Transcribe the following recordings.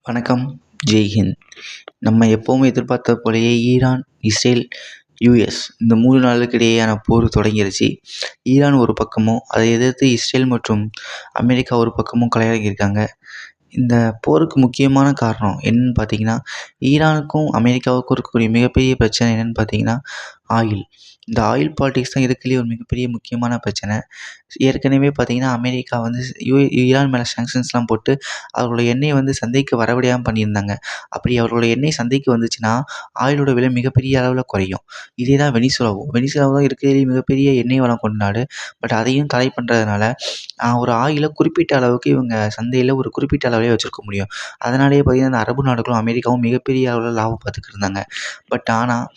வணக்கம். ஜெய்ஹிந்த். நம்ம எப்போவுமே எதிர்பார்த்தது போலயே ஈரான், இஸ்ரேல், யுஎஸ் இந்த 3 நாடுகளுக்கு இடையேயான போர் தொடங்கிருச்சு. ஈரான் ஒரு பக்கமும், அதை எதிர்த்து இஸ்ரேல் மற்றும் அமெரிக்கா ஒரு பக்கமும் களமிறங்கியிருக்காங்க. இந்த போருக்கு முக்கியமான காரணம் என்னன்னு பார்த்தீங்கன்னா, ஈரானுக்கும் அமெரிக்காவுக்கும் இருக்கக்கூடிய மிகப்பெரிய பிரச்சனை என்னன்னு பார்த்தீங்கன்னா, ஆயில். இந்த ஆயில் பாலிடிக்ஸ் தான் இருக்கறதுலயே ஒரு மிகப்பெரிய முக்கியமான பிரச்சனை. ஏற்கனவே பார்த்தீங்கன்னா, அமெரிக்கா வந்து ஈரான் மேலே சாங்ஷன்ஸ்லாம் போட்டு அவர்களோட எண்ணெயை வந்து சந்தைக்கு வரவிடாம பண்ணியிருந்தாங்க. அப்படி அவர்களோட எண்ணெய் சந்தைக்கு வந்துச்சுன்னா, ஆயிலோட விலை மிகப்பெரிய அளவில் குறையும். இதே தான் வெனிசுலாவும். வெனிசுலா தான் இருக்கிறதுலேயே மிகப்பெரிய எண்ணெய் வளம் கொண்ட நாடு. பட் அதையும் தடை பண்ணுறதுனால, ஒரு ஆயிலை குறிப்பிட்ட அளவுக்கு இவங்க சந்தையில் ஒரு குறிப்பிட்ட அளவிலே வச்சுருக்க முடியும். அதனாலேயே பார்த்தீங்கன்னா, இந்த அரபு நாடுகளும் அமெரிக்காவும் மிகப்பெரிய அளவில் லாபம் பார்த்துக்கிட்டு இருந்தாங்க. பட் ஆனால்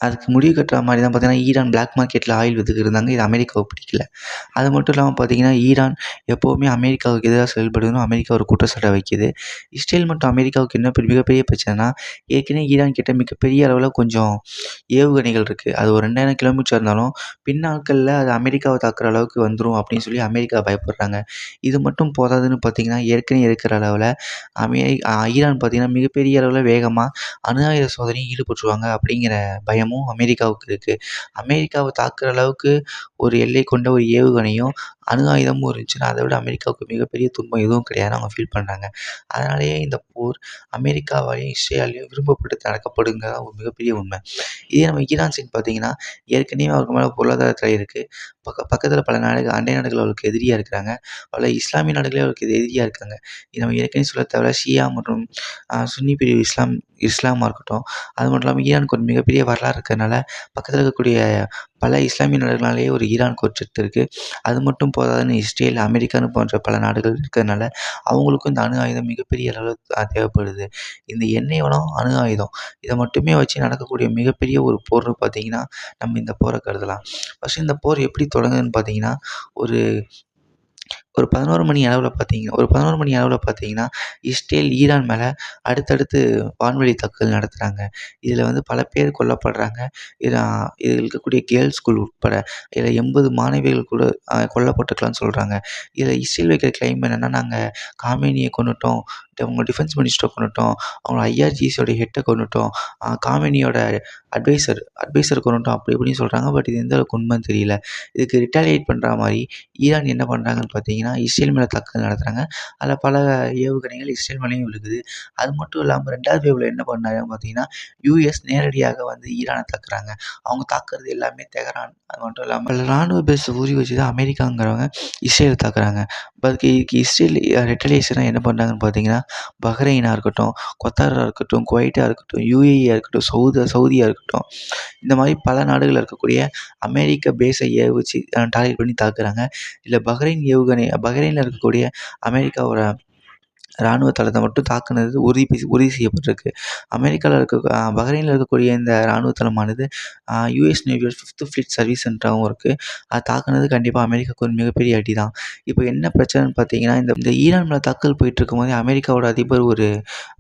அதுக்கு முடிவு கட்டுற மாதிரி தான் பார்த்தீங்கன்னா, ஈரான் பிளாக் மார்க்கெட்டில் ஆயில் வித்துக்கிட்டு இருந்தாங்க. இது அமெரிக்காவுக்கு பிடிக்கல. அது மட்டும் இல்லாமல் பார்த்தீங்கன்னா, ஈரான் எப்போவுமே அமெரிக்காவுக்கு எதிராக செயல்படுதுன்னு அமெரிக்கா ஒரு குற்றச்சாட்டை வைக்குது. இஸ்ரேல் மற்றும் அமெரிக்காவுக்கு என்ன மிகப்பெரிய பிரச்சனைனா, ஏற்கனவே ஈரான் கிட்ட மிகப்பெரிய அளவில் கொஞ்சம் ஏவுகணைகள் இருக்குது. அது ஒரு 2000 கிலோமீட்டர் இருந்தாலும் பின்னாட்களில் அது அமெரிக்காவை தாக்குற அளவுக்கு வந்துடும் அப்படின்னு சொல்லி அமெரிக்கா பயப்படுறாங்க. இது மட்டும் போதாதுன்னு பார்த்தீங்கன்னா, ஏற்கனவே இருக்கிற அளவில் ஈரான் பார்த்தீங்கன்னா மிகப்பெரிய அளவில் வேகமாக அணு ஆயுத சோதனையில் ஈடுபட்டுருவாங்க அப்படிங்கிற பயமும் அமெரிக்காவுக்கு இருக்குது. அமெரிக்காவை தாக்குற அளவுக்கு ஒரு எல்லை கொண்ட ஒரு ஏவுகணையும் அணு ஆயுதமும் இருந்துச்சுன்னா, அதை விட அமெரிக்காவுக்கு மிகப்பெரிய துன்பம் எதுவும் கிடையாதுன்னு அவங்க ஃபீல் பண்ணுறாங்க. அதனாலேயே இந்த போர் அமெரிக்காவாலேயும் இஸ்ரேலாலேயும் விரும்பப்பட்டு நடக்கப்படுங்கிறது தான் ஒரு மிகப்பெரிய உண்மை. இதே நம்ம ஈரான் சைடு பார்த்தீங்கன்னா, ஏற்கனவே அவருக்கு மேலே பொருளாதார தடை இருக்குது. பக்கத்தில் பல நாடுகள் அண்டை நாடுகள் அவருக்கு எதிரியாக இருக்கிறாங்க. பல இஸ்லாமிய நாடுகளே அவருக்கு எதிரியாக இருக்காங்க. இது நம்ம ஏற்கனவே சொல்ல தேவையில்ல. ஷியா மற்றும் சுன்னி பிரிவு இஸ்லாமா இருக்கட்டும். அது மட்டும் இல்லாமல் ஈரானுக்கு ஒரு மிகப்பெரிய வரலாறு இருக்கிறதுனால, பக்கத்தில் இருக்கக்கூடிய பல இஸ்லாமிய நாடுகளாலேயே ஒரு ஈரானுக்கு ஒரு சொத்து இருக்குது. அது மட்டும் போதாதுன்னு இஸ்ரேல், அமெரிக்கான்னு போன்ற பல நாடுகள் இருக்கிறதுனால, அவங்களுக்கும் இந்த அணு ஆயுதம் மிகப்பெரிய அளவில் தேவைப்படுது. இந்த எண்ணெய் வளம், அணு ஆயுதம் இதை மட்டுமே வச்சு நடக்கக்கூடிய மிகப்பெரிய ஒரு போர்னு பார்த்தீங்கன்னா, நம்ம இந்த போரை கருதலாம். ஃபஸ்ட்டு இந்த போர் எப்படி தொடங்குதுன்னு பார்த்தீங்கன்னா, ஒரு ஒரு 11 மணி அளவில் பார்த்தீங்கன்னா, இஸ்ரேல் ஈரான் மேலே அடுத்தடுத்து வான்வழி தாக்குதல் நடத்துகிறாங்க. இதில் வந்து பல பேர் கொல்லப்படுறாங்க. இதில் இருக்கக்கூடிய கேர்ள்ஸ் ஸ்கூல் உட்பட இதில் 80 மாணவிகள் கூட கொல்லப்பட்டிருக்கலாம்னு சொல்கிறாங்க. இதில் இஸ்ரேல் வைக்கிற கிளைம் என்னென்னா, நாங்கள் காமேனியை கொன்னுட்டோம், அவங்க டிஃபென்ஸ் மினிஸ்டரை கொன்னுட்டோம், அவங்க ஐஆர்ஜிசியோட ஹெட்டை கொன்னுட்டோம், காமேனியோட அட்வைசர் கொன்னுட்டோம் அப்படி இப்படின்னு சொல்கிறாங்க. பட் இது எந்த அளவுக்கு உண்மைன்னு தெரியல. இதுக்கு ரிட்டாலியேட் பண்ணுற மாதிரி ஈரான் என்ன பண்ணுறாங்கன்னு பார்த்தீங்கன்னா, இஸ்ரேல் மேலே தாக்குதல் நடத்துகிறாங்க. அதில் பல ஏவுகணைகள் இஸ்ரேல் மேலேயும் விழுகுது. அது மட்டும் இல்லாமல் 2வது வேவ்ல என்ன பண்ணாங்கன்னு பார்த்தீங்கன்னா, யுஎஸ் நேரடியாக வந்து ஈரானை தாக்குறாங்க. அவங்க தாக்குறது எல்லாமே தெஹரான். அது மட்டும் இல்லாமல் பல ராணுவ பேஸை குறி வச்சு தான் அமெரிக்காங்கிறவங்க இஸ்ரேலை தாக்குறாங்க. அதுக்கு இஸ்ரேல் ரிட்டலியேஷனாக என்ன பண்ணுறாங்கன்னு பார்த்தீங்கன்னா, பஹ்ரைனாக இருக்கட்டும், கத்தாராக இருக்கட்டும், குவைட்டாக இருக்கட்டும், யுஏஇயாக இருக்கட்டும், சவுதியாக இருக்கட்டும், இந்த மாதிரி பல நாடுகளில் இருக்கக்கூடிய அமெரிக்க பேஸை ஏவுச்சு டார்கெட் பண்ணி தாக்குறாங்க. இதில் பஹ்ரைனில் இருக்கக்கூடிய அமெரிக்காவோட இராணுவ தளத்தை மட்டும் தாக்குனது உறுதி செய்யப்பட்டிருக்கு. பஹ்ரைனில் இருக்கக்கூடிய இந்த இராணுவ தளமானது யுஎஸ் நேவியோட 5th ஃப்ளீட் சர்வீஸ் சென்டராகவும் இருக்குது. அது தாக்குனது கண்டிப்பாக அமெரிக்காவுக்கு ஒரு மிகப்பெரிய அடி தான். இப்போ என்ன பிரச்சனைன்னு பார்த்தீங்கன்னா, இந்த ஈரான் மேலே தாக்குதல் போயிட்டுருக்கும்போதே அமெரிக்காவோட அதிபர் ஒரு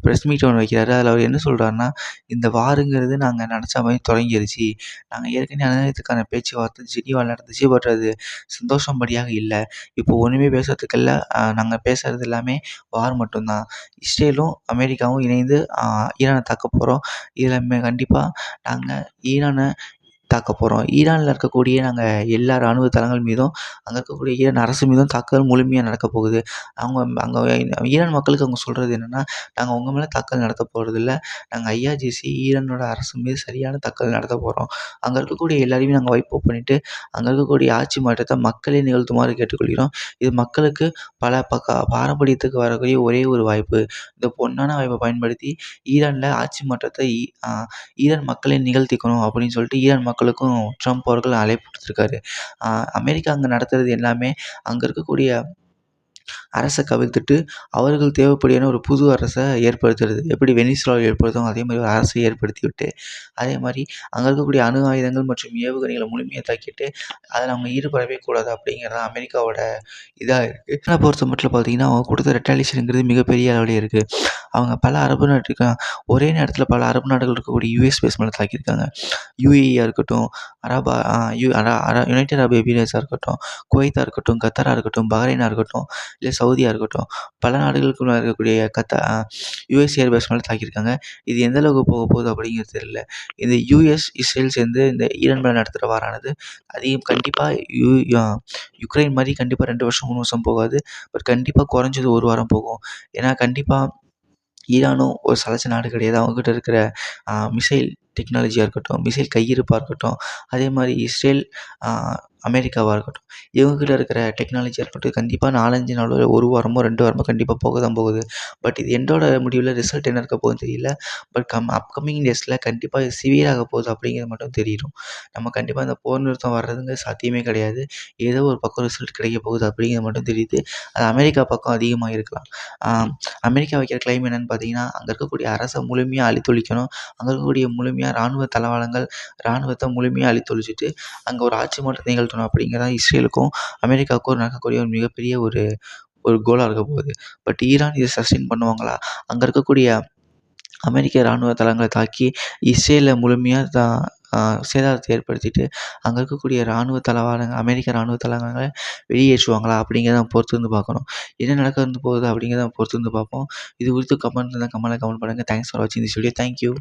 ப்ரெஸ் மீட் ஒன்று வைக்கிறாரு. அதில் அவர் என்ன சொல்கிறாருன்னா, இந்த வாருங்கிறது நாங்கள் நினச்ச மாதிரி தொடங்கிருச்சு. நாங்கள் ஏற்கனவே அணுகுறதுக்கான பேச்சுவார்த்தை ஜெனீவாவில் நடந்துச்சு. பட் அது சந்தோஷம்படியாக இல்லை. இப்போ ஒன்றுமே பேசுறதுக்கு இல்லை. நாங்கள் பேசுகிறது எல்லாமே வார் மட்டும்தான். இஸ்ரேலும் அமெரிக்காவும் இணைந்து ஈரானை தாக்கப் போகிறோம். இதில் கண்டிப்பாக நாங்கள் ஈரானை தாக்கப் போகிறோம். ஈரானில் இருக்கக்கூடிய நாங்கள் எல்லா இராணுவ தளங்கள் மீதும், அங்கே இருக்கக்கூடிய ஈரான் அரசு மீதும் தாக்குதல் முழுமையாக நடக்கப் போகுது. அங்கே ஈரான் மக்களுக்கு அவங்க சொல்கிறது என்னென்னா, நாங்கள் உங்கள் மேலே தாக்குதல் நடத்தப் போகிறதில்ல. நாங்கள் ஐஆர்ஜிசி ஈரானோட அரசு மீது சரியான தாக்குதல் நடத்தப் போகிறோம். அங்கே இருக்கக்கூடிய எல்லாரையுமே நாங்கள் வைப் அவுட் பண்ணிவிட்டு, அங்கே இருக்கக்கூடிய ஆட்சி மாற்றத்தை மக்களே நிகழ்த்துமாறு கேட்டுக்கொள்கிறோம். இது மக்களுக்கு பல பாரம்பரியத்துக்கு வரக்கூடிய ஒரே ஒரு வாய்ப்பு. இந்த பொன்னான வாய்ப்பை பயன்படுத்தி ஈரானில் ஆட்சி மாற்றத்தை ஈரான் மக்களே நிகழ்த்திக்கணும் அப்படின்னு சொல்லிட்டு ஈரான் மக்களுக்கும் ட்ரம்ப் அவர்கள் அழைப்பு விடுத்திருக்காரு. அமெரிக்கா அங்கே நடத்துறது எல்லாமே அங்கே இருக்கக்கூடிய அரசை கவிழ்த்துட்டு அவர்கள் தேவைப்படியான ஒரு புது அரசை ஏற்படுத்துறது. எப்படி வெனிசுலாவில் ஏற்படுத்தும் அதே மாதிரி ஒரு அரசை ஏற்படுத்தி விட்டு, அதே மாதிரி அங்கே இருக்கக்கூடிய அணு ஆயுதங்கள் மற்றும் ஏவுகணைகளை முழுமையாக தாக்கிட்டு அதில் அவங்க ஈடுபடவே கூடாது அப்படிங்கிறது தான் அமெரிக்காவோட இதாக இருக்குது. பொறுத்த மட்டும் பார்த்தீங்கன்னா, அவங்க கொடுத்த ரெட்டாலியேஷனுங்கிறது மிகப்பெரிய அளவில் இருக்குது. அவங்க பல அரபு நாட்டுக்கு ஒரே நேரத்தில் பல அரபு நாடுகள் இருக்கக்கூடிய யுஎஸ் பேஸ் மேலே தாக்கியிருக்காங்க. யுஏஇயாக இருக்கட்டும், அரபா யு அரா அரா யுனைடெட் அரப் எமிரேட்ஸாக இருக்கட்டும், குவைத்தா இருக்கட்டும், கத்தாரா இருக்கட்டும், பஹ்ரைனா இருக்கட்டும், இல்லை சவுதியா இருக்கட்டும், பல நாடுகளுக்குள்ள இருக்கக்கூடிய யுஎஸ் ஏர்பேஸ் மேலே தாக்கியிருக்காங்க. இது எந்த அளவுக்கு போக போகுது அப்படிங்கிறது தெரியல. இந்த யுஎஸ், இஸ்ரேல் சேர்ந்து இந்த ஈரான் மேலே நடத்துகிற வாரானது கண்டிப்பாக யுக்ரைன் மாதிரி கண்டிப்பாக 2 வருஷம் 3 வருஷம் போகாது. பட் கண்டிப்பாக குறைஞ்சது 1 வாரம் போகும். ஏன்னா கண்டிப்பாக ஈரானும் ஒரு சலைச்ச நாடு கிடையாது. அவங்ககிட்ட இருக்கிற மிசைல் டெக்னாலஜியாக இருக்கட்டும், மிசைல் கையிருப்பாக இருக்கட்டும், அதே மாதிரி இஸ்ரேல், அமெரிக்காவாக இருக்கட்டும், இவங்ககிட்ட இருக்கிற டெக்னாலஜியாக இருக்கட்டும், கண்டிப்பாக 4, 5 நாளோ, 1 வாரமோ 2 வாரமோ கண்டிப்பாக போக தான் போகுது. பட் இது எண்டோட முடிவில் ரிசல்ட் என்ன இருக்க போகுதுன்னு தெரியல. பட் அப்கமிங் டேஸில் கண்டிப்பாக இது சிவியராக போகுது அப்படிங்கிறது மட்டும் தெரியும். நம்ம கண்டிப்பாக இந்த போர் நிறுத்தம் வர்றதுங்க சாத்தியமே கிடையாது. ஏதோ ஒரு பக்கம் ரிசல்ட் கிடைக்க போகுது அப்படிங்கிறது மட்டும் தெரியுது. அது அமெரிக்கா பக்கம் அதிகமாக இருக்கலாம். அமெரிக்கா வைக்கிற கிளைம் என்னென்னு பார்த்தீங்கன்னா, அங்கே இருக்கக்கூடிய அரசை முழுமையாக அழித்தொழிக்கணும். அங்கே இருக்கக்கூடிய முழுமையாக இராணுவ தளவாடங்கள், இராணுவத்தை முழுமையாக அழித்தொழிச்சிட்டு அங்கே ஒரு ஆட்சி மாற்றத்தை நிகழ்த்தணும் அப்படிங்கிறது இஸ்ரேலுக்கும் அமெரிக்காவுக்கும் நடக்கக்கூடிய ஒரு மிகப்பெரிய ஒரு கோலாக இருக்க போகுது. பட் ஈரான் இதை சஸ்டெயின் பண்ணுவாங்களா? அங்கே இருக்கக்கூடிய அமெரிக்க இராணுவ தளங்களை தாக்கி இஸ்ரேலை முழுமையாக சேதாரத்தை ஏற்படுத்திட்டு அங்கே இருக்கக்கூடிய அமெரிக்க இராணுவ தளவாடங்களை வெளியேற்றுவாங்களா அப்படிங்கிறத பொறுத்து வந்து பார்க்கணும். என்ன நடக்க போகுது அப்படிங்கிறத பொறுத்து வந்து பார்ப்போம். இது குறித்து கமெண்ட் இருந்தால் கமெண்ட்டில் கமெண்ட் பண்ணுங்கள். தேங்க்ஸ் ஃபார் வாட்சிங் திஸ் வீடியோ. தேங்க்யூ.